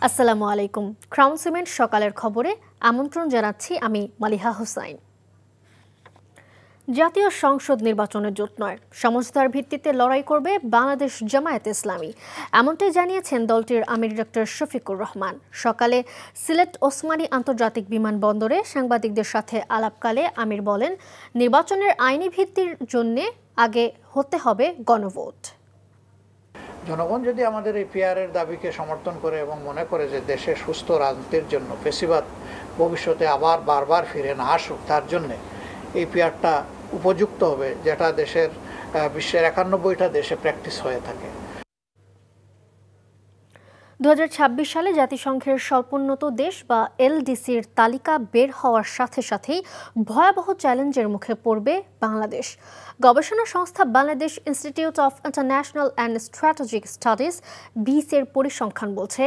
আসসালামু আলাইকুম। Crown cement সকালের খবরে আমন্ত্রণ জানাচ্ছি আমি মালিহা হোসাইন। জাতীয় সংসদ নির্বাচনের জোট নয়, সমঝোতার ভিত্তিতে লড়াই করবে বাংলাদেশ জামায়াতে ইসলামী, এমনটাই জানিয়েছেন দলটির আমির ডক্টর শফিকুর রহমান। সকালে সিলেট ওসমানী আন্তর্জাতিক বিমানবন্দরে সাংবাদিকদের সাথে আলাপকালে আমির বলেন, নির্বাচনের আইনি ভিত্তির জন্য আগে হতে হবে গণভোট। জনগণ যদি আমাদের এই পিআরের দাবিকে সমর্থন করে এবং মনে করে যে দেশে সুস্থ রাজনীতির জন্য ফেসিবাদ ভবিষ্যতে আবার বারবার ফিরে না আসুক, তার জন্যে এই পিআরটা উপযুক্ত হবে, যেটা বিশ্বের 91টা দেশে প্র্যাকটিস হয়ে থাকে। 2026 সালে জাতিসংঘের স্বল্পোন্নত দেশ বা এলডিসির তালিকা বের হওয়ার সাথে সাথেই ভয়াবহ চ্যালেঞ্জের মুখে পড়বে বাংলাদেশ। গবেষণা সংস্থা Bangladesh Institute of International and Strategic Studies বিসের পরিসংখ্যান বলছে,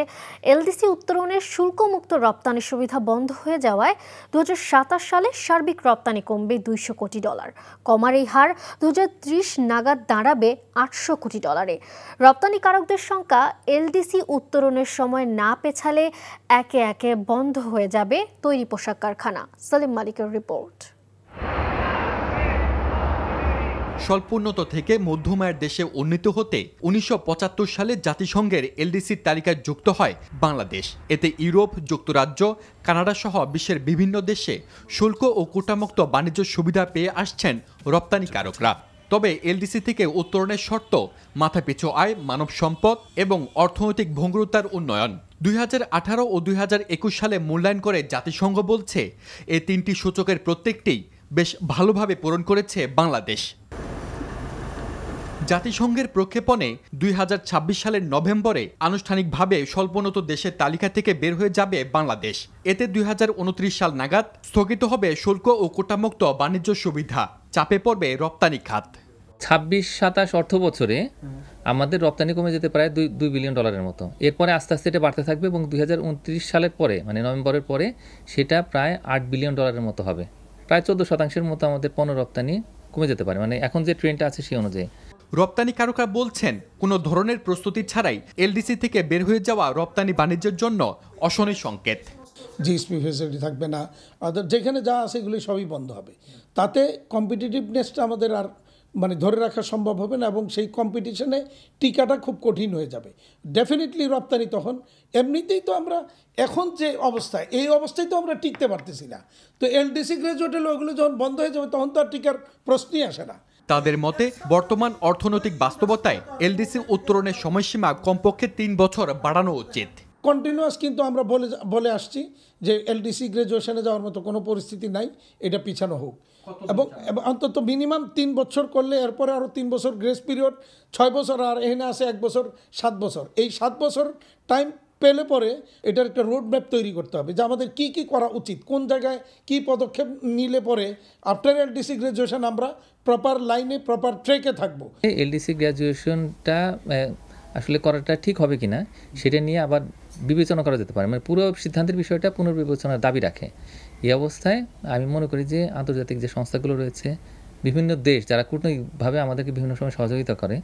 এলডিসি উত্তরণের শুল্কমুক্ত রপ্তানি সুবিধা বন্ধ হয়ে যাওয়ায় 2027 সালে সার্বিক রপ্তানি কমবে $200 কোটি। কমার এই হার 2030 নাগাদ দাঁড়াবে $800 কোটি। রপ্তানিকারকদের সংখ্যা এলডিসি উত্তরণের সময় না পেছালে একে একে বন্ধ হয়ে যাবে তৈরি পোশাক কারখানা। সালিম মালিকের রিপোর্ট। স্বল্পোন্নত থেকে মধ্যমায়ের দেশে উন্নীত হতে 1975 সালে জাতিসংঘের এলডিসির তালিকায় যুক্ত হয় বাংলাদেশ। এতে ইউরোপ, যুক্তরাজ্য, কানাডা সহ বিশ্বের বিভিন্ন দেশে শুল্ক ও কোটামুক্ত বাণিজ্য সুবিধা পেয়ে আসছেন রপ্তানিকারকরা। তবে এলডিসি থেকে উত্তরণের শর্ত মাথাপিছু আয়, মানব সম্পদ এবং অর্থনৈতিক ভঙ্গুরতার উন্নয়ন। 2018 ও 2021 সালে মূল্যায়ন করে জাতিসংঘ বলছে, এই তিনটি সূচকের প্রত্যেকটি বেশ ভালোভাবে পূরণ করেছে বাংলাদেশ। জাতিসংঘের প্রক্ষেপণে 2026 সালের নভেম্বরে আনুষ্ঠানিকভাবে স্বল্পোন্নত দেশের তালিকা থেকে বের হয়ে যাবে বাংলাদেশ। এতে 2029 সাল নাগাদ স্থগিত হবে শুল্ক ও কোটামুক্ত বাণিজ্য সুবিধা, চাপে পড়বে রপ্তানি খাত। 26-27 অর্থ বছরে আমাদের রপ্তানি কমে যেতে প্রায় $2 বিলিয়ন মতো। এরপরে আস্তে আস্তে এটা বাড়তে থাকবে এবং 2029 সালের পরে, মানে নভেম্বরের পরে, সেটা প্রায় $8 বিলিয়ন মতো হবে। প্রায় 14% মতো আমাদের পণ্য রপ্তানি কমে যেতে পারে, মানে এখন যে ট্রেন্ডটা আছে সেই অনুযায়ী। রপ্তানিকারকরা বলছেন, কোনো ধরনের প্রস্তুতি ছাড়াই এলডিসি থেকে বের হয়ে যাওয়া রপ্তানি বাণিজ্যের জন্য অশনি সংকেত। জিএসপি ফেসিলিটি থাকবে না, যেখানে যা আছে এগুলি সবই বন্ধ হবে। তাতে কম্পিটিটিভনেসটা আমাদের আর ধরে রাখা সম্ভব হবে না এবং সেই কম্পিটিশনে টিকাটা খুব কঠিন হয়ে যাবে। ডেফিনেটলি রপ্তানি তখন, এমনিতেই তো আমরা এখন যে অবস্থায়, এই অবস্থায় তো আমরা টিকতে পারতেছি না। তো এলডিসি গ্রাজুয়েট হলে ওগুলো যখন বন্ধ হয়ে যাবে তখন তো আর টিকার প্রশ্নই আসে না। তাদের মতে, বর্তমান অর্থনৈতিক বাস্তবতায় এলডিসি উত্তরণের সময়সীমা কমপক্ষে 3 বছর বাড়ানো উচিত। কন্টিনিউয়াস কিন্তু আমরা বলে আসছি যে এলডিসি গ্রাজুয়েশনে যাওয়ার মতো কোনো পরিস্থিতি নাই, এটা পিছানো হোক এবং অন্তত মিনিমাম 3 বছর করলে এরপরে আরও 3 বছর গ্রেস পিরিয়ড, 6 বছর, আর এখানে আছে 1 বছর, 7 বছর। এই 7 বছর টাইম পেলে পরে এটার একটা রোড ম্যাপ তৈরি করতে হবে যে আমাদের কি কি করা উচিত, কোন জায়গায় কি পদক্ষেপ নিলে পরে আফটার এলডিসি গ্রাজুয়েশন আমরা প্রপার লাইনে, প্রপার ট্র্যাকে থাকবো। এলডিসি গ্রাজুয়েশনটা আসলে করাটা ঠিক হবে কিনা সেটা নিয়ে আবার বিবেচনা করা যেতে পারে, মানে পুরো সিদ্ধান্তের বিষয়টা পুনর্বিবেচনার দাবি রাখে। এই অবস্থায় আমি মনে করি যে আন্তর্জাতিক যে সংস্থাগুলো রয়েছে, বিভিন্ন দেশ যারা কূটনৈতিকভাবে আমাদেরকে বিভিন্ন সময় সহযোগিতা করে,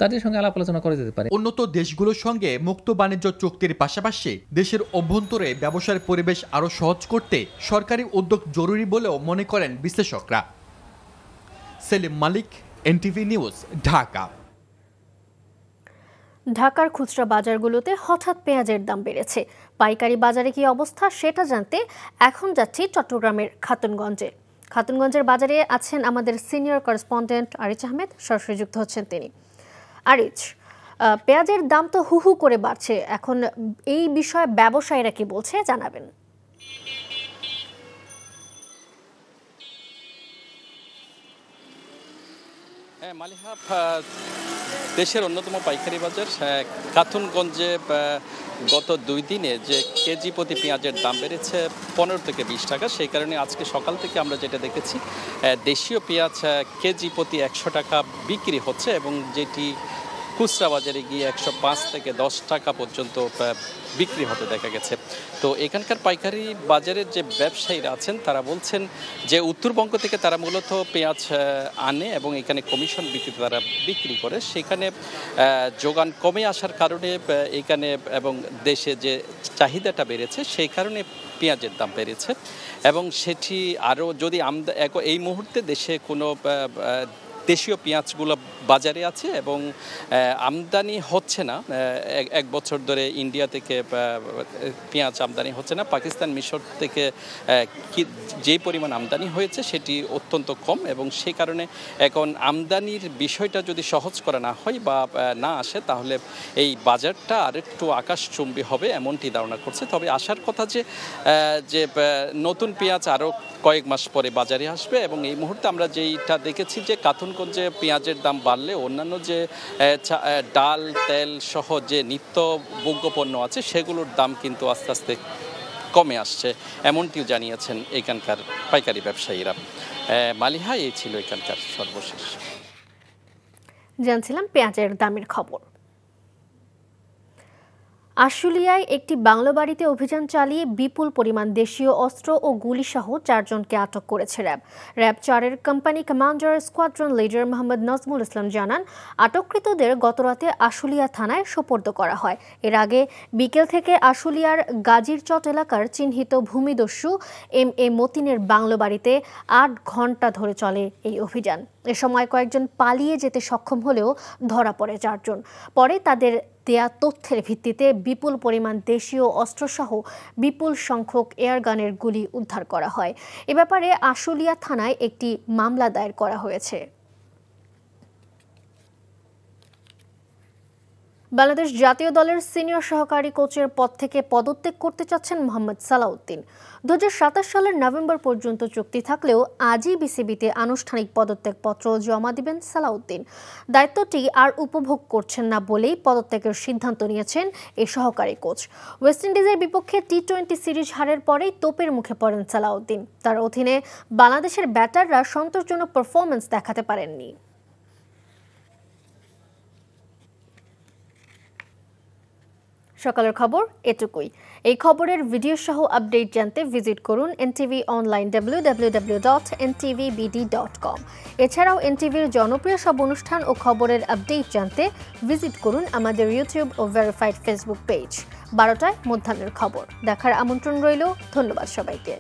তাদের সঙ্গে আলাপ আলোচনা করা যেতে পারে। উন্নত দেশগুলোর সঙ্গে মুক্ত বাণিজ্য চুক্তির পাশাপাশি দেশের অভ্যন্তরে ব্যবসার পরিবেশ আরও সহজ করতে সরকারি উদ্যোগ জরুরি বলেও মনে করেন বিশ্লেষকরা। সেলিম মালিক, এনটিভি নিউজ, ঢাকা। ঢাকার খুচরা বাজারগুলোতে হঠাৎ পেঁয়াজের দাম বেড়েছে। পাইকারি বাজারে কি অবস্থা সেটা জানতে এখন যাচ্ছি চট্টগ্রামের খাতুনগঞ্জের বাজারে আছেন আমাদের সিনিয়র করেসপন্ডেন্ট আরিচ আহমেদ, সরাসরি যুক্ত হচ্ছেন তিনি। আরিচ, পেঁয়াজের দাম তো হু হু করে বাড়ছে, এখন এই বিষয়ে ব্যবসায়ীরা কি বলছে জানাবেন। মালিহা, দেশের অন্যতম পাইকারি বাজার খাতুনগঞ্জে গত 2 দিনে যে কেজি প্রতি পেঁয়াজের দাম বেড়েছে 15 থেকে 20 টাকা। সেই কারণে আজকে সকাল থেকে আমরা যেটা দেখেছি, দেশীয় পেঁয়াজ কেজি প্রতি 100 টাকা বিক্রি হচ্ছে এবং যেটি খুচরা বাজারে গিয়ে 105 থেকে 10 টাকা পর্যন্ত বিক্রি হতে দেখা গেছে। তো এখানকার পাইকারি বাজারের যে ব্যবসায়ীরা আছেন তারা বলছেন যে উত্তরবঙ্গ থেকে তারা মূলত পেঁয়াজ আনে এবং এখানে কমিশন ভিত্তিতে তারা বিক্রি করে, সেখানে যোগান কমে আসার কারণে এখানে এবং দেশে যে চাহিদাটা বেড়েছে সেই কারণে পেঁয়াজের দাম বেড়েছে এবং সেটি আরও যদি এই মুহূর্তে দেশে কোনো দেশীয় পেঁয়াজগুলো বাজারে আছে এবং আমদানি হচ্ছে না। এক বছর ধরে ইন্ডিয়া থেকে পেঁয়াজ আমদানি হচ্ছে না। পাকিস্তান, মিশর থেকে যেই পরিমাণ আমদানি হয়েছে সেটি অত্যন্ত কম এবং সেই কারণে এখন আমদানির বিষয়টা যদি সহজ করা না হয় বা না আসে তাহলে এই বাজারটা আরেকটু আকাশচুম্বী হবে এমনটি ধারণা করছে। তবে আসার কথা যে নতুন পেঁয়াজ আরও কয়েক মাস পরে বাজারে আসবে এবং এই মুহূর্তে আমরা যেইটা দেখেছি যে কাথনগঞ্জে পেঁয়াজের দাম বাড়লে অন্যান্য যে ডাল, তেল সহ যে নিত্য ভোগ্যপণ্য আছে সেগুলোর দাম কিন্তু আস্তে আস্তে কমে আসছে এমনটিও জানিয়েছেন এখানকার পাইকারি ব্যবসায়ীরা। মালিহা, এই ছিল এখানকার সর্বশেষ। জানছিলাম পেঁয়াজের দামের খবর। আশুলিয়ায় একটি বাংলো বাড়িতে অভিযান চালিয়ে বিপুল পরিমাণ দেশীয় অস্ত্র ও গুলিসহ 4 জনকে আটক করেছে র্যাব। র্যাব 4-এর company commander squadron leader Mohammad Nazmul Islam জানান, আটককৃতদের গতরাতে আশুলিয়া থানায় সোপর্দ করা হয়। এর আগে বিকেল থেকে আশুলিয়ার গাজীরচট এলাকার চিহ্নিত ভূমিদস্যু এম মতিনের বাংলো বাড়িতে 8 ঘণ্টা ধরে চলে এই অভিযান। এ সময় কয়েকজন পালিয়ে যেতে সক্ষম হলেও ধরা পড়ে 4 জন। পরে তাদের দেয়া তথ্যের ভিত্তিতে বিপুল পরিমাণ দেশীয় অস্ত্রসহ বিপুল সংখ্যক এয়ারগানের গুলি উদ্ধার করা হয়। এ ব্যাপারে আশুলিয়া থানায় একটি মামলা দায়ের করা হয়েছে। বাংলাদেশ জাতীয় দলের সিনিয়র সহকারী কোচের পদ থেকে পদত্যাগ করতে চাচ্ছেন মোহাম্মদ সালাউদ্দিন। 2027 সালের নভেম্বর পর্যন্ত চুক্তি থাকলেও আজই বিসিবিতে আনুষ্ঠানিক পদত্যাগপত্র জমা দিবেন সালাউদ্দিন। দায়িত্বটি আর উপভোগ করছেন না বলেই পদত্যাগের সিদ্ধান্ত নিয়েছেন এই সহকারী কোচ। ওয়েস্ট ইন্ডিজের বিপক্ষে টি-20 সিরিজ হারের পরেই তোপের মুখে পড়েন সালাউদ্দিন। তার অধীনে বাংলাদেশের ব্যাটাররা সন্তোষজনক পারফরম্যান্স দেখাতে পারেননি। সকালের খবর এটুকুই। এই খবরের ভিডিও সহ আপডেট জানতে ভিজিট করুন NTV অনলাইন www.ntvbd.com। এছাড়াও NTVর জনপ্রিয় সব অনুষ্ঠান ও খবরের আপডেট জানতে ভিজিট করুন আমাদের ইউটিউব ও ভেরিফাইড ফেসবুক পেজ। 12টায় মধ্যাহ্নের খবর দেখার আমন্ত্রণ রইল। ধন্যবাদ সবাইকে।